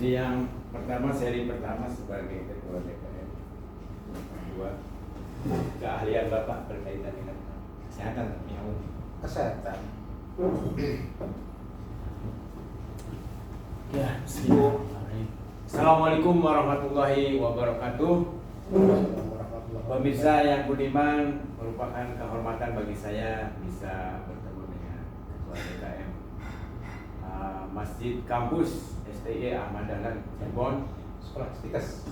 Ini yang pertama, seri pertama sebagai Ketua DPR. Kedua, keahlian Bapak berkaitan dengan kesehatan, kesehatan. Ya, bismillahirrahmanirrahim. Assalamualaikum warahmatullahi wabarakatuh. Pemirsa yang budiman, merupakan kehormatan bagi saya bisa bertemu dengan Ketua DKM Masjid Kampus STI Ahmad Dahlan Cirebon. Sekolah Stikes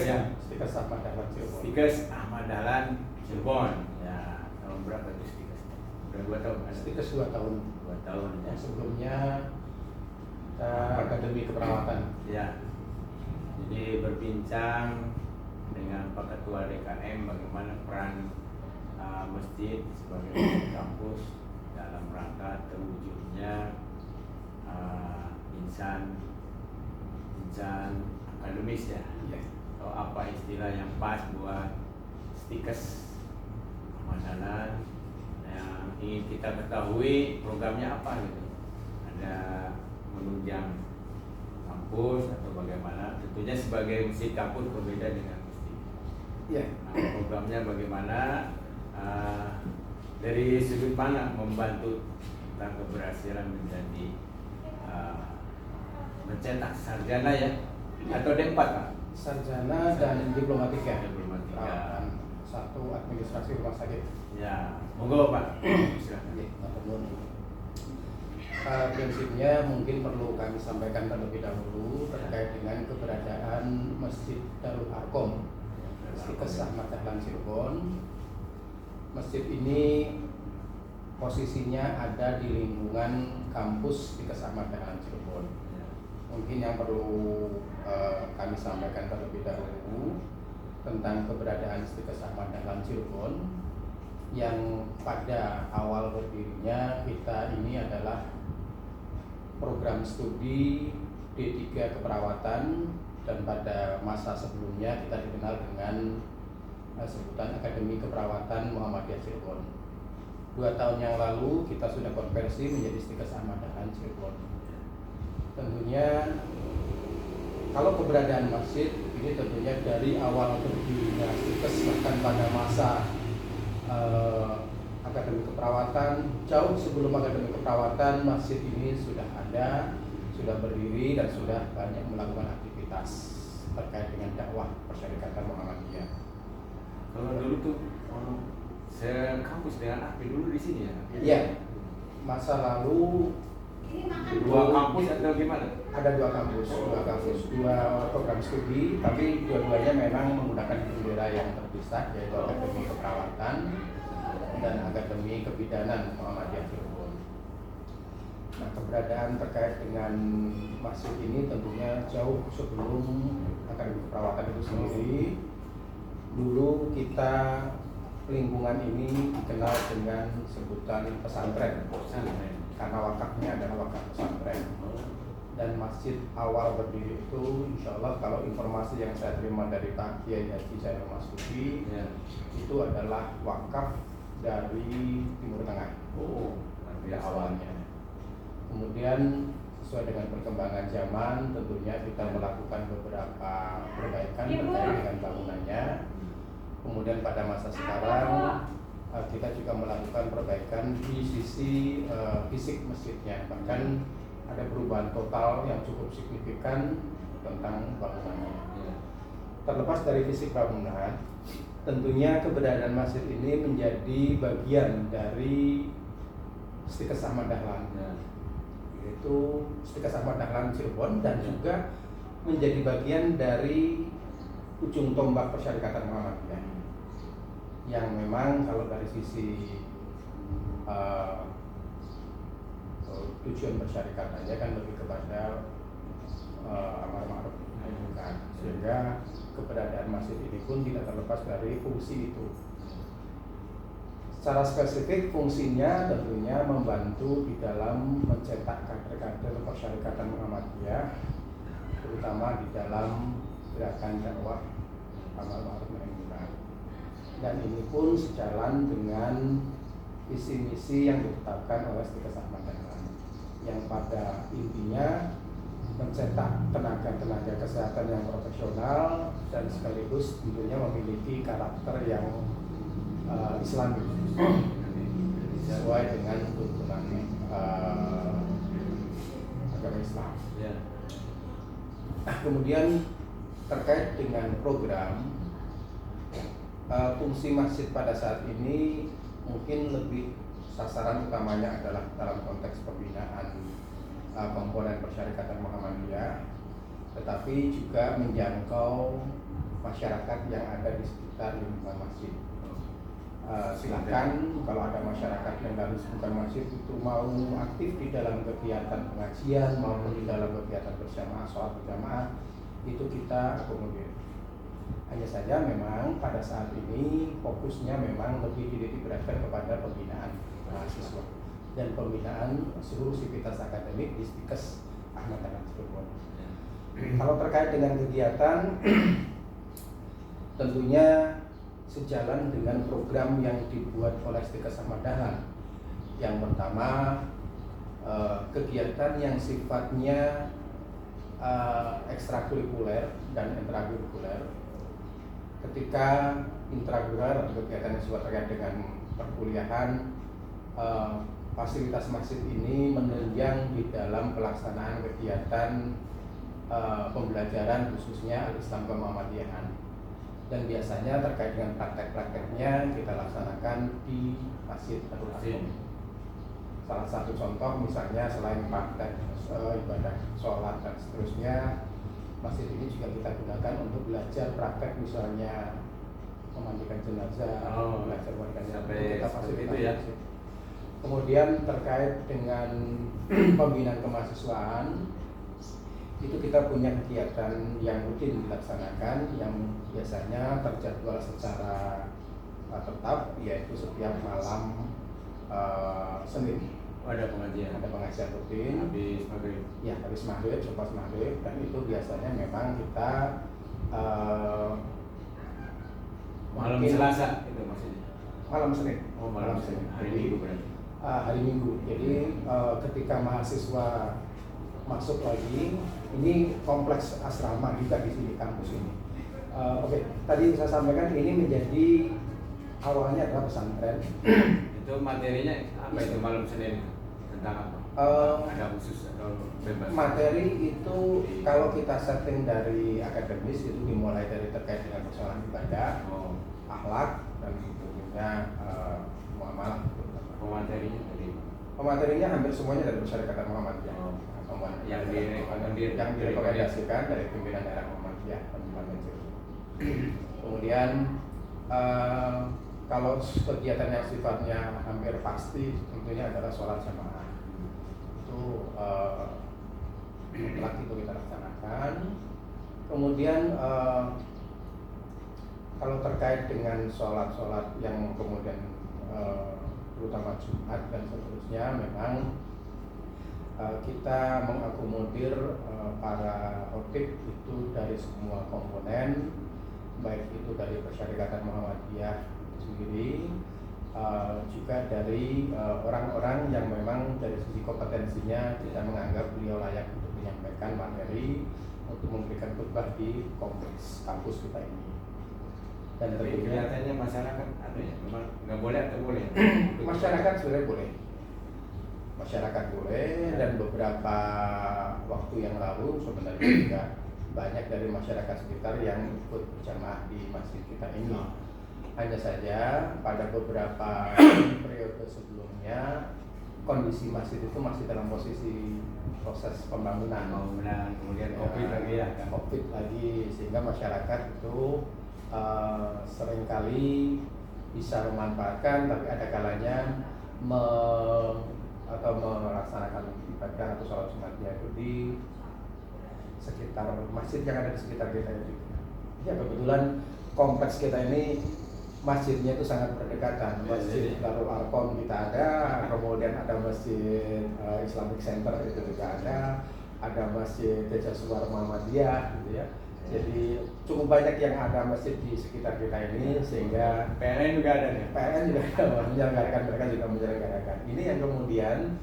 ya. Stikes Ahmad Dahlan Cirebon. Stikes Ahmad Dahlan Cirebon. Ya, tahun berapa itu Stikes? Udah 2 tahun. Stikes 2 tahun. 2 tahun ya. Sebelumnya Akademi Keperawatan. Ya. Jadi berbincang dengan Pak Ketua DKM bagaimana peran masjid sebagai masjid kampus dalam rangka terwujudnya insan akademis ya. Atau apa istilah yang pas buat Stikes Ahmad Dahlan yang ingin kita ketahui programnya apa gitu. Ada menunjang kampus atau bagaimana? Tentunya sebagai masjid kampus berbeda dengan masjid. Programnya bagaimana? Dari sudut mana membantu tentang keberhasilan menjadi mencetak sarjana ya atau D4 Pak? Sarjana dan diplomatika. Diplomatika. Satu administrasi rumah sakit. Ya, monggo Pak. Silakan. Prinsipnya mungkin perlu kami sampaikan terlebih dahulu terkait dengan keberadaan Masjid Darul Arkom Stikes Ahmad Dahlan Cirebon. Masjid ini posisinya ada di lingkungan kampus Stikes Ahmad Dahlan Cirebon. Mungkin yang perlu kami sampaikan terlebih dahulu tentang keberadaan Stikes Ahmad Dahlan Cirebon, yang pada awal berdirinya kita ini adalah program studi D3 Keperawatan, dan pada masa sebelumnya kita dikenal dengan sebutan Akademi Keperawatan Muhammadiyah Cirebon. 2 tahun yang lalu kita sudah konversi menjadi Stikes Ahmad Dahlan Cirebon. Tentunya kalau keberadaan masjid ini tentunya dari awal berdirinya Stikes, bahkan pada masa Akademi Keperawatan, jauh sebelum Akademi Keperawatan, masjid ini sudah ada, sudah berdiri dan sudah banyak melakukan aktivitas terkait dengan dakwah Persyarikatan Muhammadiyah. Kalau dulu tuh kampus dengan aktif dulu di sini ya? Iya. Masa lalu 2 kampus atau gimana? Ada 2 kampus, 2 program studi, tapi dua-duanya memang menggunakan bendera yang terpisah, yaitu Akademi Keperawatan dan Akademi Kebidanan Muhammadiyah Cirebon. Nah, keberadaan terkait dengan masjid ini tentunya jauh sebelum Akademi Keperawatan itu sendiri. Dulu kita lingkungan ini dikenal dengan sebutan pesantren, karena wakafnya adalah wakaf pesantren. Dan masjid awal berdiri itu, insya Allah kalau informasi yang saya terima dari Pak Kiai Haji Zainal Masuki itu adalah wakaf dari Timur Tengah awalnya. Kemudian sesuai dengan perkembangan zaman, tentunya kita melakukan beberapa perbaikan terkait dengan bangunannya. Kemudian pada masa sekarang kita juga melakukan perbaikan di sisi fisik masjidnya, bahkan ada perubahan total yang cukup signifikan tentang bangunannya. Terlepas dari fisik bangunan, tentunya keberadaan masjid ini menjadi bagian dari Stikes Ahmad Dahlan, yaitu Stikes Ahmad Dahlan Cirebon, dan juga menjadi bagian dari ujung tombak Persyarikatan Muhammadiyah, yang memang kalau dari sisi tujuan persyarikatannya kan lebih kepada amar ma'ruf nahi munkar, sehingga keberadaan masjid ini pun tidak terlepas dari fungsi itu. Secara spesifik fungsinya tentunya membantu di dalam mencetak kader-kader Persyarikatan Muhammadiyah, terutama di dalam gerakan dakwah amar ma'ruf nahi munkar. Dan ini pun sejalan dengan visi misi yang ditetapkan oleh Stikes Ahmad Dahlan, yang pada intinya mencetak tenaga-tenaga kesehatan yang profesional dan sekaligus tentunya memiliki karakter yang Islami sesuai dengan tuntunan agama Islam. Ya. Kemudian terkait dengan program, fungsi masjid pada saat ini mungkin lebih sasaran utamanya adalah dalam konteks pembinaan komponen persyarikatan Muhammadiyah, tetapi juga menjangkau masyarakat yang ada di sekitar lingkungan masjid. Silakan kalau ada masyarakat yang dari sekitar masjid itu mau aktif di dalam kegiatan pengajian maupun di dalam kegiatan berjamaah, sholat berjamaah, itu kita akomodir. Hanya saja memang pada saat ini fokusnya memang lebih dititikberatkan kepada pembinaan mahasiswa dan pembinaan seluruh sivitas akademik di Stikes Ahmad Dahlan Cirebon. Kalau terkait dengan kegiatan, tentunya sejalan dengan program yang dibuat oleh Stikes Ahmad Dahlan. Yang pertama, kegiatan yang sifatnya ekstrakurikuler dan intrakurikuler. Ketika intrakurikuler atau kegiatan yang sifatnya terkait dengan perkuliahan, fasilitas masjid ini menunjang di dalam pelaksanaan kegiatan pembelajaran khususnya Al-Islam Muhammadiyahan. Dan biasanya terkait dengan praktek-prakteknya kita laksanakan di Masjid Darul Arqam. Salah satu contoh misalnya selain praktek ibadah sholat dan seterusnya, masjid ini juga kita gunakan untuk belajar praktek misalnya memandikan jenazah, belajar memandikan jenazah, kita ya. Kemudian terkait dengan pembinaan kemahasiswaan, itu kita punya kegiatan yang rutin dilaksanakan yang biasanya terjadwal secara tetap, yaitu setiap malam Senin ada pengajian rutin habis maghrib. Ya, habis maghrib, selepas maghrib, dan itu biasanya memang kita malam Selasa itu maksudnya. Malam Senin. Oh, malam Senin. Hari Minggu berarti. Hari Minggu. Jadi ketika mahasiswa masuk lagi, ini kompleks asrama juga di sini kampus ini. Oke, tadi saya sampaikan ini menjadi awalnya adalah pesantren. Itu materinya apa itu malam Senin tentang apa? Ada khusus atau bebas? Materi itu kalau kita setting dari akademis itu dimulai dari terkait dengan persoalan ibadah, akhlak, dan tentunya muamalah. Pematerinya hampir semuanya dari Persyarikatan Muhammadiyah. Yang direkomendasikan dari pimpinan daerah Muhammadiyah Kabupaten Cirebon. Kemudian kalau kegiatan yang sifatnya hampir pasti tentunya adalah sholat jamaah. Itu mutlak itu kita laksanakan. Kemudian kalau terkait dengan sholat-sholat yang kemudian terutama Jumat dan seterusnya, memang kita mengakomodir para khotib itu dari semua komponen, baik itu dari Persyarikatan Muhammadiyah sendiri, juga dari orang-orang yang memang dari sisi kompetensinya kita menganggap beliau layak untuk menyampaikan materi untuk memberikan khutbah di kompleks kampus kita ini. Dan kelihatannya masyarakat memang nggak boleh atau boleh? Masyarakat sebenarnya boleh. Masyarakat boleh, dan beberapa waktu yang lalu sebenarnya juga banyak dari masyarakat sekitar yang ikut berjamaah di masjid kita ini. Hanya saja pada beberapa periode sebelumnya kondisi masjid itu masih dalam posisi proses pembangunan. Kemudian COVID lagi ya. COVID lagi, sehingga masyarakat itu seringkali bisa memanfaatkan, tapi ada kalanya melaksanakan ibadah atau sholat Jumatnya itu di sekitar masjid yang ada di sekitar kita itu. Ya, kebetulan kompleks kita ini masjidnya itu sangat berdekatan. Masjid Darul Arqam kita ada, kemudian ada masjid Islamic Center itu juga ada masjid Dejasuar Muhammadiyah gitu ya. Jadi cukup banyak yang ada masjid di sekitar kita ini, sehingga PLN juga ada nih. PLN juga menyelenggarakan, mereka juga menyelenggarakan. Ini yang kemudian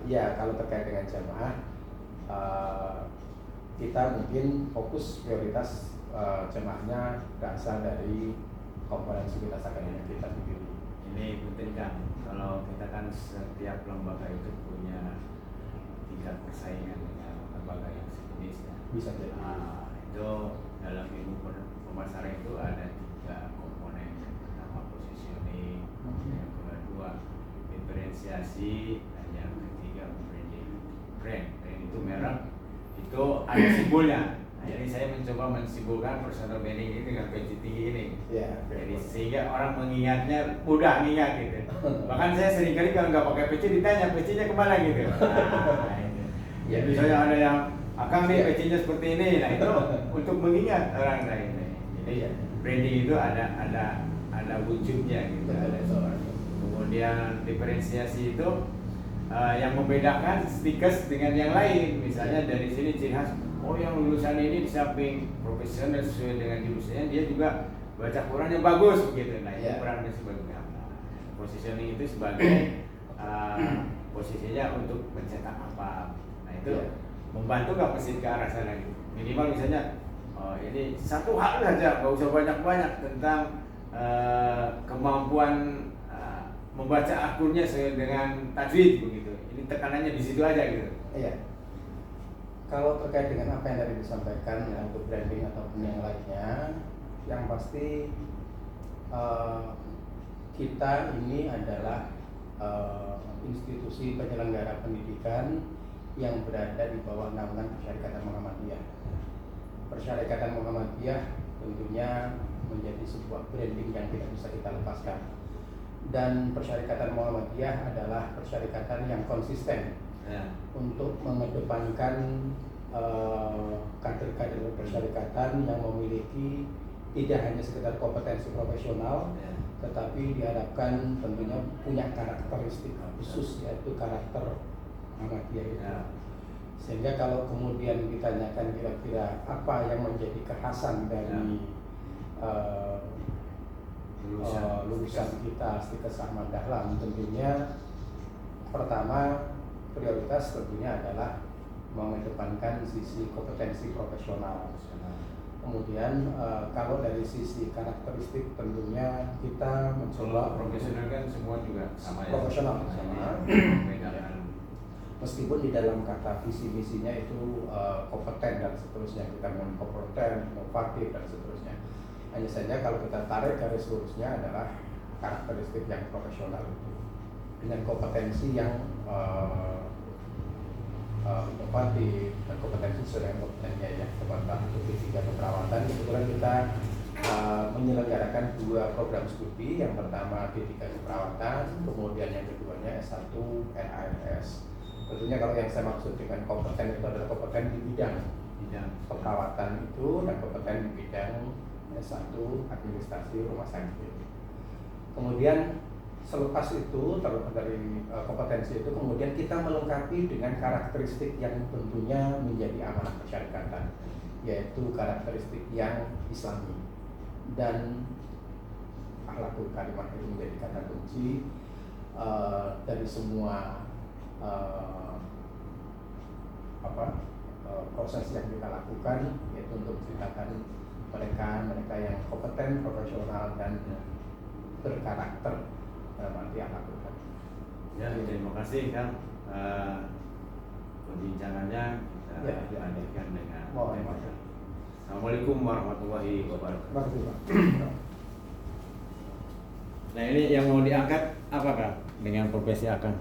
ya kalau terkait dengan jamaah kita mungkin fokus prioritas jemaahnya berasal dari komponen sivitas akademik kita sendiri. Ini penting kan, kalau kita kan setiap lembaga itu punya tingkat persaingan dengan lembaga yang sejenis ya. Bisa jadi. Itu dalam ilmu pemasaran itu ada 3 komponen. Yang pertama positioning, yang kedua diferensiasi, dan yang ketiga branding. Brand itu merek, itu ada simbolnya. Nah, jadi saya mencoba mensimbolkan personal branding ini dengan PC tinggi ini. Ya, Jadi sehingga orang mengingatnya mudah ingat gitu. Bahkan saya seringkali kalau nggak pakai PC ditanya PC-nya kemana gitu. Nah, itu. Ya, misalnya ada yang Akang nih PC-nya seperti ini, nah itu untuk mengingat orang lain. Jadi branding itu ada wujudnya gitu. Kemudian diferensiasi itu yang membedakan Stikes dengan yang lain. Misalnya dari sini ciri khas, oh yang lulusan ini di samping profesional sesuai dengan jurusannya, dia juga baca Quran yang bagus begitu. Nah, itu perannya sebagai positioning itu sebagai posisinya untuk mencetak apa. Nah, itu membantu nggak mesin ke arah sana gitu. Minimal misalnya, ini satu hal saja, nggak usah banyak-banyak tentang kemampuan membaca akunnya sesuai dengan tajwid begitu. Ini tekanannya di situ aja gitu. Iya. Kalau terkait dengan apa yang tadi disampaikan ya, untuk branding ataupun yang lainnya, yang pasti kita ini adalah institusi penyelenggara pendidikan yang berada di bawah naungan Persyarikatan Muhammadiyah. Persyarikatan Muhammadiyah tentunya menjadi sebuah branding yang tidak bisa kita lepaskan. Dan Persyarikatan Muhammadiyah adalah persyarikatan yang konsisten untuk mengedepankan kader-kader persyarikatan yang memiliki tidak hanya sekedar kompetensi profesional, tetapi diharapkan tentunya punya karakteristik khusus, yaitu karakter Muhammadiyah itu. Sehingga kalau kemudian ditanyakan kira-kira apa yang menjadi kekhasan dari lulusan kita Stikes Ahmad Dahlan, tentunya pertama prioritas tentunya adalah mengedepankan sisi kompetensi profesional. Kemudian kalau dari sisi karakteristik tentunya kita mencoba profesional kan semua juga sama ya. Profesional sama. Meskipun di dalam kata visi misinya itu kompeten dan seterusnya, kita memang kompeten, inovatif dan seterusnya. Hanya saja kalau kita tarik garis lurusnya adalah karakteristik yang profesional itu dengan kompetensi yang inovatif dan kompetensi sesuai dengan kompetensinya ya. Kepada untuk D3 keperawatan kebetulan kita menyelenggarakan 2 program studi. Yang pertama D3 keperawatan, kemudian yang keduanya S1 RAS. Tentunya kalau yang saya maksud dengan kompeten itu adalah kompeten di bidang keperawatan itu dan kompeten di bidang S1 administrasi rumah sakit. Kemudian selepas itu, terlepas dari kompetensi itu, kemudian kita melengkapi dengan karakteristik yang tentunya menjadi amanah persyarikatan, yaitu karakteristik yang Islami. Dan akhlakul karimah itu menjadi kata kunci dari semua proses yang kita lakukan, yaitu untuk menciptakan mereka yang kompeten, profesional dan berkarakter dalam arti akhlakul karimah. Ya, terima kasih Kang. Perbincangannya kita lanjutkan dengan Assalamualaikum warahmatullahi wabarakatuh. Nah, ini yang mau diangkat apa Kang dengan profesi Akang?